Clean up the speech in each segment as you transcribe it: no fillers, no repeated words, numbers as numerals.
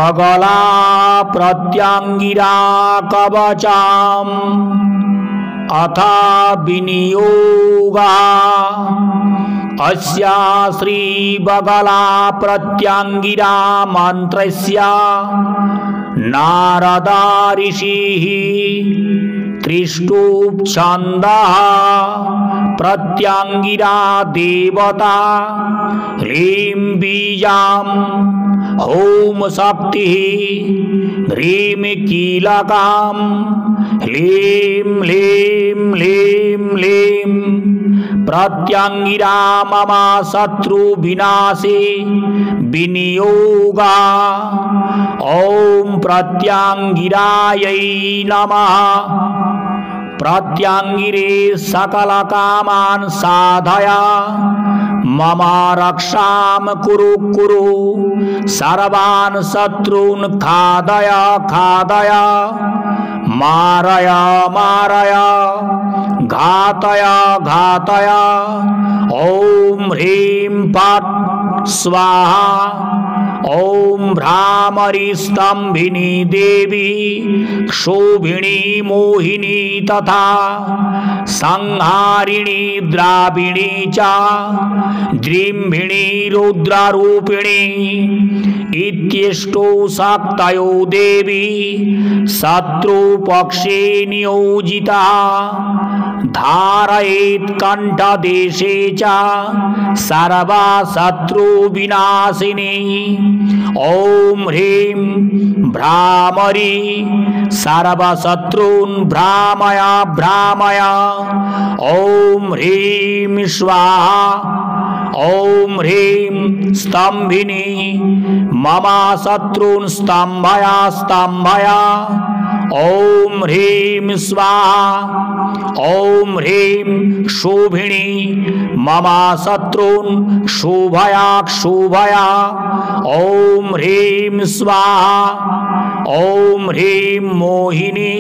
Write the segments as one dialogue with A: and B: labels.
A: बगला प्रत्यांगिरा कवचाम् अथा विनियोगा अस्या श्री बगला प्रत्यांगिरा मंत्रस्य नारदा ऋषिः त्रिष्टुप छन्दः प्रत्यांगिरा देवता ह्रीं बीजाम् ॐ शक्तिः ह्रीं कीलकाम् ह्लीं ह्लीं ह्लीं ह्लीं प्रत्यांगिरा मम शत्रु विनाशे विनियोगा। ॐ प्रत्यांगिरायै नमः। प्रत्यांगिरे सकल कामान् साधय मम रक्षां कुरु कुरु सर्वान् शत्रून् खादय खादय मारय मारय घातय घातय। ॐ ह्रीं फट् स्वाहा। ॐ भ्रामरी स्तंभिनी देवी क्षोभिणी मोहिनी तथा संहारिणी द्राविणी च द्रिम्भिणी रुद्ररूपिणी इत्यष्टो शक्तयो देवी शत्रुपक्षे नियोजिता धारयेत् कंठदेशे च सर्वा शत्रुविनाशिनी। ॐ ह्रीं भ्रामरी सर्वशत्रून् भ्रामय भ्रामय। ॐ ह्रीं स्वाहा। ॐ ह्रीं स्तंभिनी मम शत्रून् स्तंभय स्तंभय। ॐ ह्रीं स्वाहा। ॐ ह्रीं क्षोभिणी मम शत्रून् क्षोभय क्षोभय। ॐ ह्रीं स्वाहा। ॐ ह्रीं मोहिनी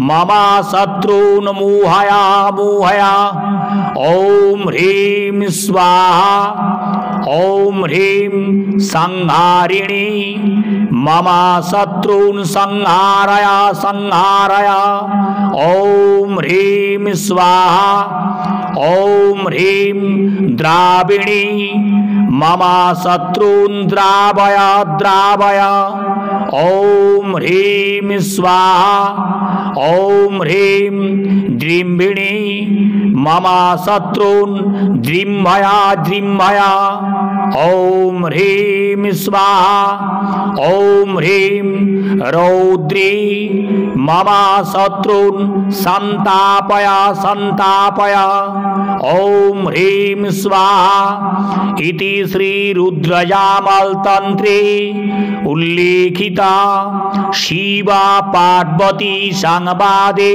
A: मम शत्रून् मोहय मोहय। ॐ ह्रीं स्वाहा। ॐ ह्रीं संहारिणी मम शत्रून् संहारय संहारय। ॐ ह्रीं स्वाहा। ॐ ह्रीं द्राविणी मम शत्रून् द्रावय द्रावय। ॐ ह्रीं स्वाहा। ॐ ह्रीं द्रिम्भिणी मम शत्रून् द्रिम्भय द्रिम्भय। ॐ ह्रीं स्वाहा। ॐ ह्रीं रौद्री मम शत्रून् संतापय संतापय। ॐ ह्रीं स्वाहा। इति श्री रुद्रयामल तंत्रे उल्लेखिता शिवा पार्वती संवादे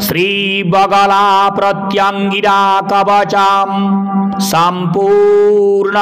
A: श्री बगला प्रत्यांगिरा कवचम् संपूर्णम्।